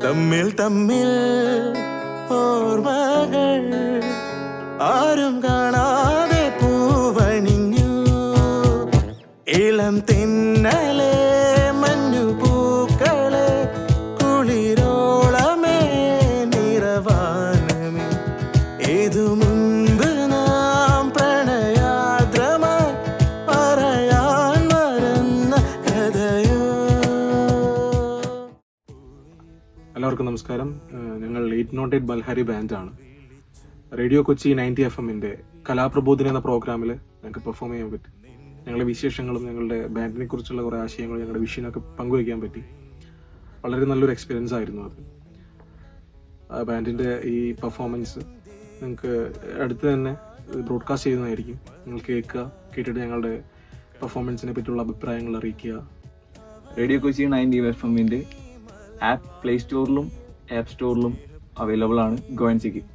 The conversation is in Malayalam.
തമ്മിൽ തമ്മിൽ ഓർമ്മകൾ ആരും കാണാതെ പൂവണിഞ്ഞു. ഇളം തിന്നലെ മഞ്ഞു പൂക്കളെ കുളിരോളമേ നിറവാനമേ ഏതു മുൻപ് നാം പ്രണയാദ്രമായി പറയാൻ മറന്ന കഥയോ. എല്ലാവർക്കും നമസ്കാരം. ഞങ്ങൾ 808 മൽഹാരി ബാൻഡാണ്. റേഡിയോ കൊച്ചി 90 FM-ന്റെ കലാപ്രബോധിനി എന്ന പ്രോഗ്രാമിൽ ഞങ്ങൾക്ക് പെർഫോം ചെയ്യാൻ പറ്റി. ഞങ്ങളുടെ വിശേഷങ്ങളും ഞങ്ങളുടെ ബാൻഡിനെ കുറിച്ചുള്ള കുറേ ആശയങ്ങളും ഞങ്ങളുടെ വിഷനൊക്കെ പങ്കുവയ്ക്കാൻ പറ്റി. വളരെ നല്ലൊരു എക്സ്പീരിയൻസ് ആയിരുന്നു അത്. ബാൻഡിൻ്റെ ഈ പെർഫോമൻസ് നിങ്ങൾക്ക് അടുത്ത് തന്നെ ബ്രോഡ്കാസ്റ്റ് ചെയ്യുന്നതായിരിക്കും. നിങ്ങൾ കേട്ടിട്ട് ഞങ്ങളുടെ പെർഫോമൻസിനെ പറ്റിയുള്ള അഭിപ്രായങ്ങൾ അറിയിക്കുക. റേഡിയോ കൊച്ചി 90 FM-ന്റെ ആപ്പ് പ്ലേ സ്റ്റോറിലും ആപ്പ് സ്റ്റോറിലും അവൈലബിൾ ആണ്. Go and check it.